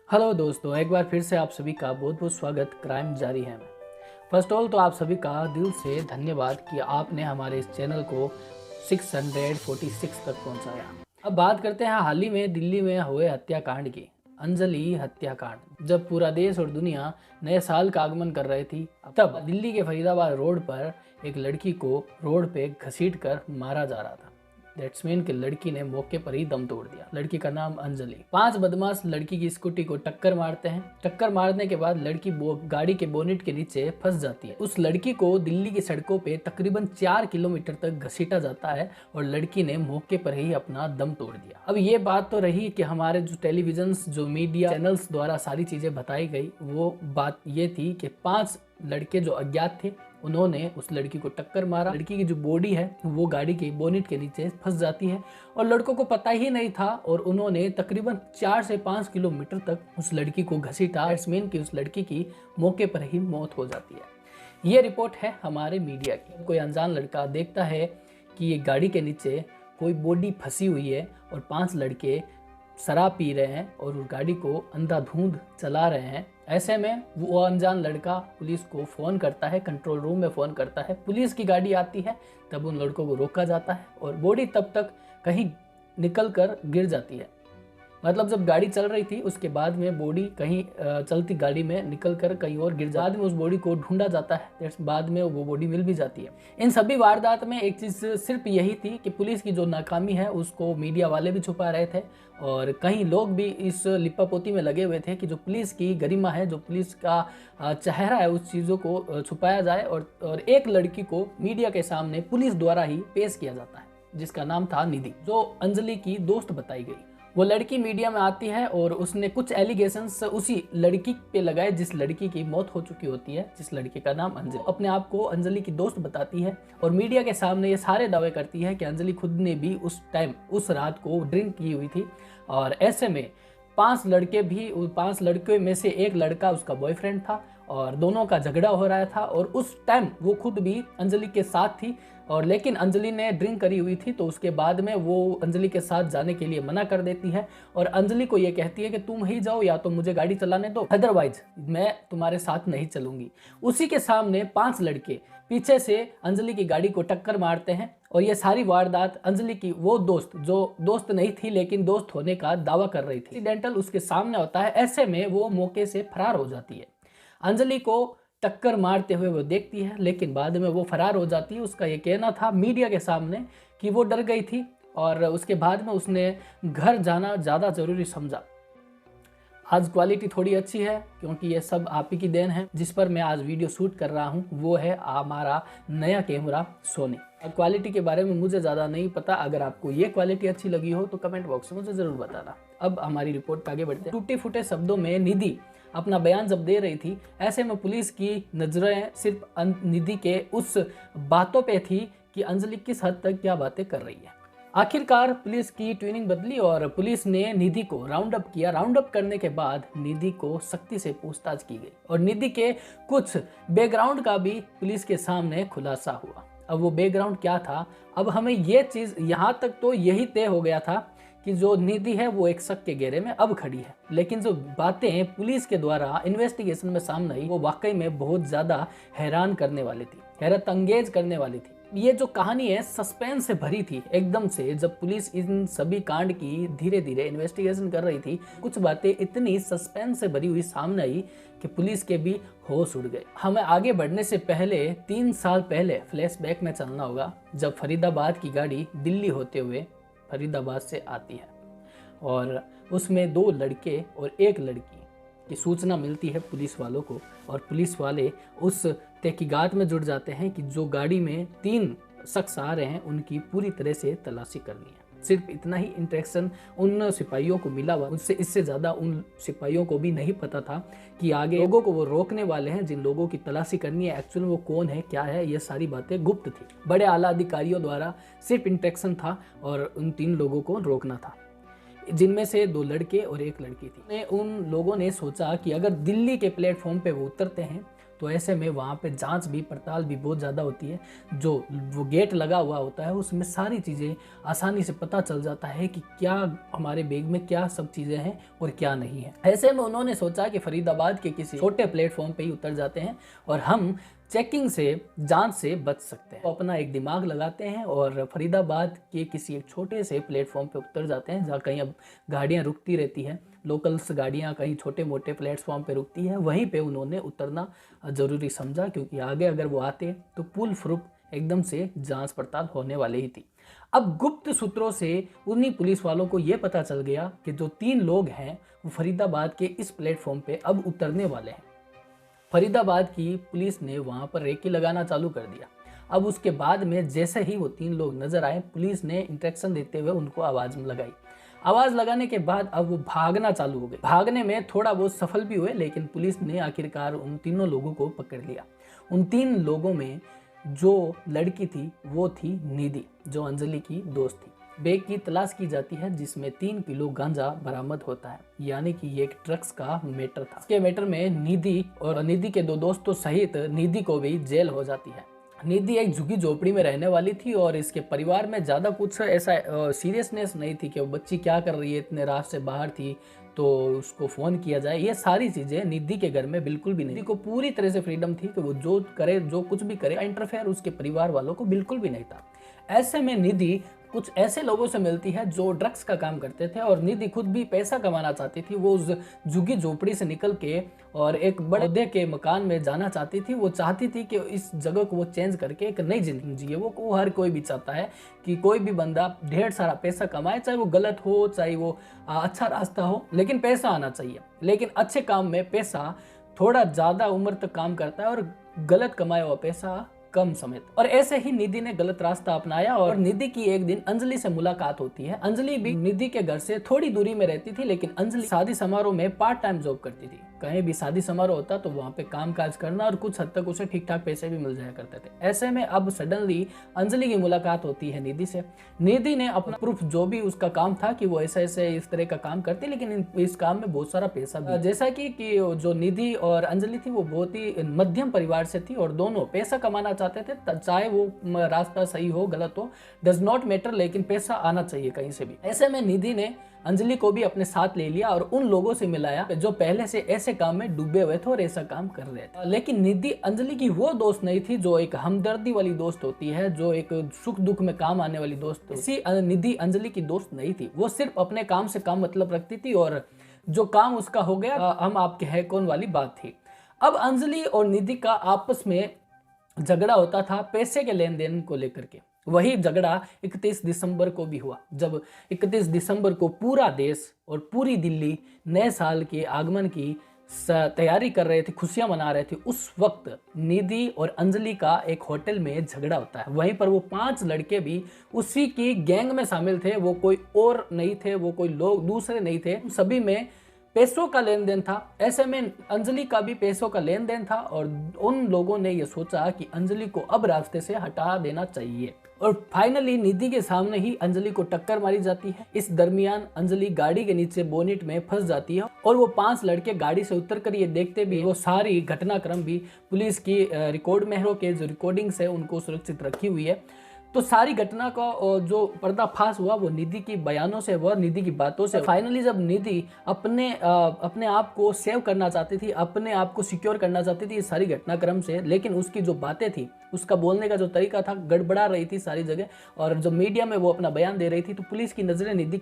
Hello दोस्तों, एक बार फिर से आप सभी का बहुत बहुत स्वागत क्राइम जारी है में। फर्स्ट ऑल तो आप सभी का दिल से धन्यवाद कि आपने हमारे इस चैनल को 646 तक पहुंचाया। अब बात करते हैं हाल ही में दिल्ली में हुए हत्याकांड की, अंजलि हत्याकांड। जब पूरा देश और दुनिया नए साल का आगमन कर रही थी, तब दिल्ली के फरीदाबाद रोड पर एक लड़की को रोड पे घसीट कर मारा जा रहा था। दैट्समैन की लड़की ने मौके पर ही दम तोड़ दिया। लड़की का नाम अंजलि। 5 बदमाश लड़की की स्कूटी को टक्कर मारते हैं। टक्कर मारने के बाद लड़की गाड़ी के बोनेट के नीचे फंस जाती है। उस लड़की को दिल्ली की सड़कों पे तकरीबन 4 किलोमीटर तक घसीटा जाता है और लड़की ने मौके पर ही अपना दम तोड़ दिया। अब ये बात तो रही कि हमारे जो टेलीविजन, जो मीडिया चैनल्स द्वारा सारी चीजें बताई गई, वो बात ये थी कि 5 लड़के जो अज्ञात थे उन्होंने उस लड़की को टक्कर मारा। लड़की की जो बॉडी है वो गाड़ी के बोनेट के नीचे फंस जाती है और लड़कों को पता ही नहीं था और उन्होंने तकरीबन 4 से 5 किलोमीटर तक उस लड़की को घसीटा। बैट्समैन की उस लड़की की मौके पर ही मौत हो जाती है। ये रिपोर्ट है हमारे मीडिया की। कोई अनजान लड़का देखता है कि ये गाड़ी के नीचे कोई बॉडी फंसी हुई है और 5 लड़के शराब पी रहे हैं और उस गाड़ी को अंधाधुंध चला रहे हैं। ऐसे में वो अनजान लड़का पुलिस को फ़ोन करता है, कंट्रोल रूम में फ़ोन करता है। पुलिस की गाड़ी आती है, तब उन लड़कों को रोका जाता है और बॉडी तब तक कहीं निकल कर गिर जाती है। मतलब जब गाड़ी चल रही थी उसके बाद में बॉडी कहीं चलती गाड़ी में निकल कर कहीं और गिर जाती है। उस बॉडी को ढूंढा जाता है, बाद में वो बॉडी मिल भी जाती है। इन सभी वारदात में एक चीज़ सिर्फ यही थी कि पुलिस की जो नाकामी है उसको मीडिया वाले भी छुपा रहे थे और कई लोग भी इस लिपापोती में लगे हुए थे कि जो पुलिस की गरिमा है, जो पुलिस का चेहरा है, उस चीज़ों को छुपाया जाए और एक लड़की को मीडिया के सामने पुलिस द्वारा ही पेश किया जाता है, जिसका नाम था निधि, जो अंजलि की दोस्त बताई गई। वो लड़की मीडिया में आती है और उसने कुछ एलिगेशंस उसी लड़की पे लगाए जिस लड़की की मौत हो चुकी होती है, जिस लड़की का नाम अंजलि। अपने आप को अंजलि की दोस्त बताती है और मीडिया के सामने ये सारे दावे करती है कि अंजलि खुद ने भी उस टाइम, उस रात को ड्रिंक की हुई थी और ऐसे में 5 लड़के भी, 5 लड़के में से एक लड़का उसका बॉयफ्रेंड था और दोनों का झगड़ा हो रहा था और उस टाइम वो खुद भी अंजलि के साथ थी और लेकिन अंजलि ने ड्रिंक करी हुई थी, तो उसके बाद में वो अंजलि के साथ जाने के लिए मना कर देती है और अंजलि को ये कहती है कि तुम ही जाओ या तो मुझे गाड़ी चलाने दो, अदरवाइज मैं तुम्हारे साथ नहीं चलूंगी। उसी के सामने 5 लड़के पीछे से अंजलि की गाड़ी को टक्कर मारते हैं और ये सारी वारदात अंजलि की वो दोस्त, जो दोस्त नहीं थी लेकिन दोस्त होने का दावा कर रही थी, एक्सीडेंटल उसके सामने होता है। ऐसे में वो मौके से फरार हो जाती है। अंजलि को टक्कर मारते हुए वो देखती है लेकिन बाद में वो फरार हो जाती है। उसका ये कहना था मीडिया के सामने कि वो डर गई थी और उसके बाद में उसने घर जाना ज़्यादा ज़रूरी समझा। आज क्वालिटी थोड़ी अच्छी है क्योंकि ये सब आप ही की देन है। जिस पर मैं आज वीडियो शूट कर रहा हूँ वो है हमारा नया कैमरा सोनी। क्वालिटी के बारे में मुझे ज़्यादा नहीं पता, अगर आपको ये क्वालिटी अच्छी लगी हो तो कमेंट बॉक्स में मुझे ज़रूर बताना। अब हमारी रिपोर्ट पर आगे बढ़ते हैं। टूटे फूटे शब्दों में निधि अपना बयान जब दे रही थी, ऐसे में पुलिस की नजरें सिर्फ निधि के उस बातों पे थी कि अंजलि किस हद तक क्या बातें कर रही है। आखिरकार पुलिस की ट्यूनिंग बदली और पुलिस ने निधि को राउंड अप किया। राउंड अप करने के बाद निधि को सख्ती से पूछताछ की गई और निधि के कुछ बैकग्राउंड का भी पुलिस के सामने खुलासा हुआ। अब वो बैकग्राउंड क्या था, अब हमें ये चीज़, यहाँ तक तो यही तय हो गया था कि जो निधि है वो एक शक के घेरे में अब खड़ी है, लेकिन जो बातें पुलिस के द्वारा इन्वेस्टिगेशन में सामने आई वो वाकई में बहुत ज़्यादा हैरान करने वाली थी, हैरत अंगेज करने वाली थी। ये जो कहानी है सस्पेंस से भरी थी एकदम से। जब पुलिस इन सभी कांड की धीरे धीरे इन्वेस्टिगेशन कर रही थी, कुछ बातें इतनी सस्पेंस से भरी हुई सामने आई कि पुलिस के भी होश उड़ गए। हमें आगे बढ़ने से पहले 3 साल पहले फ्लैशबैक में चलना होगा, जब फरीदाबाद की गाड़ी दिल्ली होते हुए फरीदाबाद से आती है और उसमें 2 लड़के और 1 लड़की की सूचना मिलती है पुलिस वालों को और पुलिस वाले उस तहकीकात में जुट जाते हैं कि जो गाड़ी में 3 शख्स आ रहे हैं उनकी पूरी तरह से तलाशी करनी है। सिर्फ इतना ही इंटरेक्शन उन सिपाहियों को मिला हुआ, उससे इससे ज़्यादा उन सिपाहियों को भी नहीं पता था कि आगे लोगों को वो रोकने वाले हैं, जिन लोगों की तलाशी करनी है एक्चुअल वो कौन है, क्या है, ये सारी बातें गुप्त थी। बड़े आला अधिकारियों द्वारा सिर्फ इंटरेक्शन था और उन 3 लोगों को रोकना था, जिनमें से 2 लड़के और 1 लड़की थी। उन लोगों ने सोचा कि अगर दिल्ली के प्लेटफॉर्म पे वो उतरते हैं तो ऐसे में वहाँ पे जांच भी पड़ताल भी बहुत ज़्यादा होती है। जो वो गेट लगा हुआ होता है उसमें सारी चीज़ें आसानी से पता चल जाता है कि क्या हमारे बैग में क्या सब चीज़ें हैं और क्या नहीं है। ऐसे में उन्होंने सोचा कि फरीदाबाद के किसी छोटे प्लेटफॉर्म पे ही उतर जाते हैं और हम चेकिंग से, जांच से बच सकते हैं। तो अपना एक दिमाग लगाते हैं और फरीदाबाद के किसी एक छोटे से प्लेटफॉर्म पे उतर जाते हैं जहाँ कहीं अब गाड़ियाँ रुकती रहती है, लोकल्स गाड़ियाँ कहीं छोटे मोटे प्लेटफॉर्म पे रुकती है, वहीं पे उन्होंने उतरना ज़रूरी समझा, क्योंकि आगे अगर वो आते तो पुल फ्रूप एकदम से जांच पड़ताल होने वाली ही थी। अब गुप्त सूत्रों से उन्हीं पुलिस वालों को ये पता चल गया कि जो 3 लोग हैं वो फरीदाबाद के इस प्लेटफॉर्म पे अब उतरने वाले हैं। फरीदाबाद की पुलिस ने वहाँ पर रेकी लगाना चालू कर दिया। अब उसके बाद में जैसे ही वो 3 लोग नजर आए, पुलिस ने इंस्ट्रक्शन देते हुए उनको आवाज़ लगाई। आवाज़ लगाने के बाद अब वो भागना चालू हो गए। भागने में थोड़ा बहुत सफल भी हुए, लेकिन पुलिस ने आखिरकार उन तीनों लोगों को पकड़ लिया। उन 3 लोगों में जो लड़की थी वो थी निधि, जो अंजलि की दोस्त थी। बैग की तलाश की जाती है जिसमें 3 किलो गांजा बरामद होता है, यानी कि ये एक ड्रग्स का मैटर था। इसके मैटर में निधि और निधि के 2 दोस्तों सहित निधि को भी जेल हो जाती है। निधि एक झुग्गी झोपड़ी में रहने वाली थी और इसके परिवार में ज़्यादा कुछ ऐसा सीरियसनेस नहीं थी कि वो बच्ची क्या कर रही है, इतने रात से बाहर थी तो उसको फ़ोन किया जाए। ये सारी चीज़ें निधि के घर में बिल्कुल भी नहीं। निधि को पूरी तरह से फ्रीडम थी कि वो जो करे, जो कुछ भी करे, इंटरफेयर उसके परिवार वालों को बिल्कुल भी नहीं था। ऐसे में निधि कुछ ऐसे लोगों से मिलती है जो ड्रग्स का काम करते थे और निधि खुद भी पैसा कमाना चाहती थी। वो उस झुग्गी झोपड़ी से निकल के और एक बड़े ओहदे के मकान में जाना चाहती थी। वो चाहती थी कि इस जगह को वो चेंज करके एक नई जिंदगी जिए। वो हर कोई भी चाहता है कि कोई भी बंदा ढेर सारा पैसा कमाए, चाहे वो गलत हो चाहे वो अच्छा रास्ता हो, लेकिन पैसा आना चाहिए। लेकिन अच्छे काम में पैसा थोड़ा ज़्यादा उम्र तक काम करता है और गलत कमाया हुआ पैसा कम समय तक। और ऐसे ही निधि ने गलत रास्ता अपनाया और निधि की एक दिन अंजलि से मुलाकात होती है। अंजलि भी निधि के घर से थोड़ी दूरी में रहती थी, लेकिन अंजलि शादी समारोह में पार्ट टाइम जॉब करती थी। कहीं भी शादी समारोह होता तो वहाँ पे काम काज करना और कुछ हद तक उसे ठीक ठाक पैसे भी मिल जाया करते थे। ऐसे में अब सडनली अंजलि की मुलाकात होती है निधि से। निधि ने अपना प्रूफ, जो भी उसका काम था कि वो ऐसे ऐसे इस तरह का काम करती, लेकिन इस काम में बहुत सारा पैसा भी। जैसा कि जो निधि और अंजलि थी वो बहुत ही मध्यम परिवार से थी और दोनों पैसा कमाना चाहते थे, चाहे वो रास्ता सही हो गलत हो, डज नॉट मैटर, लेकिन पैसा आना चाहिए कहीं से भी। ऐसे में निधि ने अंजलि को भी अपने साथ ले लिया और उन लोगों से मिलाया जो पहले से ऐसे काम में डूबे हुए थे और ऐसा काम कर रहे थे। लेकिन निधि अंजलि की वो दोस्त नहीं थी जो एक हमदर्दी वाली दोस्त होती है, जो एक सुख दुख में काम आने वाली दोस्त। ऐसी निधि अंजलि की दोस्त नहीं थी। वो सिर्फ अपने काम से काम मतलब रखती थी और जो काम उसका हो गया हम आपके है कौन वाली बात थी। अब अंजलि और निधि का आपस में झगड़ा होता था पैसे के लेन देन को लेकर के। वही झगड़ा 31 दिसंबर को भी हुआ, जब 31 दिसंबर को पूरा देश और पूरी दिल्ली नए साल के आगमन की तैयारी कर रहे थे, खुशियां मना रहे थे। उस वक्त निधि और अंजलि का एक होटल में झगड़ा होता है। वहीं पर वो 5 लड़के भी उसी की गैंग में शामिल थे। वो कोई और नहीं थे, वो कोई लोग दूसरे नहीं थे, सभी में पैसों का लेन देन था। ऐसे में अंजलि का भी पैसों का लेन देन था और उन लोगों ने ये सोचा कि अंजलि को अब रास्ते से हटा देना चाहिए और फाइनली निधि के सामने ही अंजलि को टक्कर मारी जाती है। इस दरमियान अंजलि गाड़ी के नीचे बोनेट में फंस जाती है और वो 5 लड़के गाड़ी से उतरकर ये देखते भी वो सारी घटनाक्रम भी पुलिस की रिकॉर्ड में के जो रिकॉर्डिंग्स है उनको सुरक्षित रखी हुई है। तो सारी घटना का जो पर्दाफाश हुआ वो निधि की बयानों से, वह निधि की बातों से। फाइनली जब निधि अपने आप को सेव करना चाहती थी, अपने आप को सिक्योर करना चाहती थी इस सारी घटनाक्रम से, लेकिन उसकी जो बातें थी, उसका बोलने का जो तरीका था, गड़बड़ा रही थी सारी जगह। और जब मीडिया में वो अपना बयान दे रही थी तो पुलिस की नज़रें निधि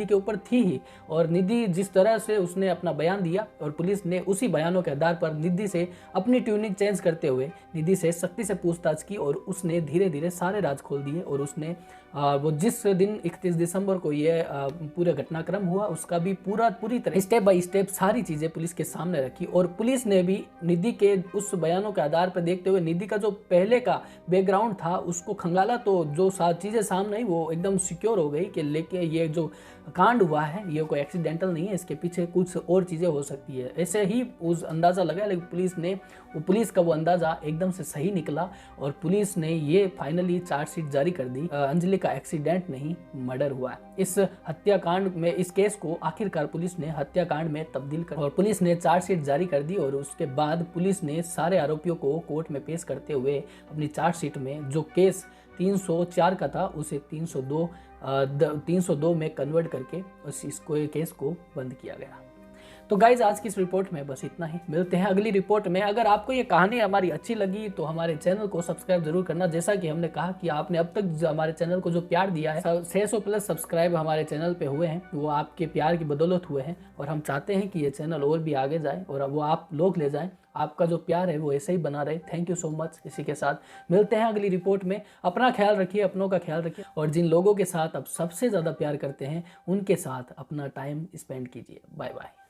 के ऊपर थी ही। और निधि जिस तरह से उसने अपना बयान दिया और पुलिस ने उसी बयानों के आधार पर निधि से अपनी ट्यूनिंग चेंज करते हुए निधि से सख्ती से पूछताछ की और उसने धीरे धीरे सारे राज खोल दिए। और उसने वो जिस दिन 31 दिसंबर को ये पूरा घटनाक्रम हुआ उसका भी पूरी तरह स्टेप बाय स्टेप सारी चीज़ें पुलिस के सामने रखी। और पुलिस ने भी निधि के उस बयानों के आधार पर देखते हुए निधि का जो पहले का बैकग्राउंड था उसको खंगाला, तो जो चीज़ें सामने आई वो एकदम सिक्योर हो गई कि लेके ये जो कांड हुआ है ये कोई एक्सीडेंटल नहीं है, इसके पीछे कुछ और चीज़ें हो सकती है। ऐसे ही उस अंदाज़ा लगा, लेकिन पुलिस का वो अंदाज़ा एकदम से सही निकला और पुलिस ने ये फाइनली चार्जशीट जारी कर दी। अंजलि का एक्सीडेंट नहीं मर्डर हुआ है। इस हत्याकांड में, इस केस को आखिरकार पुलिस ने हत्याकांड में तब्दील कर और पुलिस ने चार्जशीट जारी कर दी और उसके बाद पुलिस ने सारे आरोपियों को कोर्ट में पेश करते हुए अपनी चार्जशीट में जो केस 304 का था उसे 302 में कन्वर्ट करके इस केस को बंद किया गया। तो गाइज आज की इस रिपोर्ट में बस इतना ही। मिलते हैं अगली रिपोर्ट में। अगर आपको ये कहानी हमारी अच्छी लगी तो हमारे चैनल को सब्सक्राइब जरूर करना। जैसा कि हमने कहा कि आपने अब तक हमारे चैनल को जो प्यार दिया है, 600 प्लस सब्सक्राइब हमारे चैनल पे हुए हैं, वो आपके प्यार की बदौलत हुए हैं और हम चाहते हैं कि ये चैनल और भी आगे जाए और वो आप लोग ले जाएं। आपका जो प्यार है वो ऐसे ही बना रहे। Thank you so much. इसी के साथ मिलते हैं अगली रिपोर्ट में। अपना ख्याल रखिए, अपनों का ख्याल रखिए और जिन लोगों के साथ आप सबसे ज़्यादा प्यार करते हैं उनके साथ अपना टाइम स्पेंड कीजिए। Bye bye.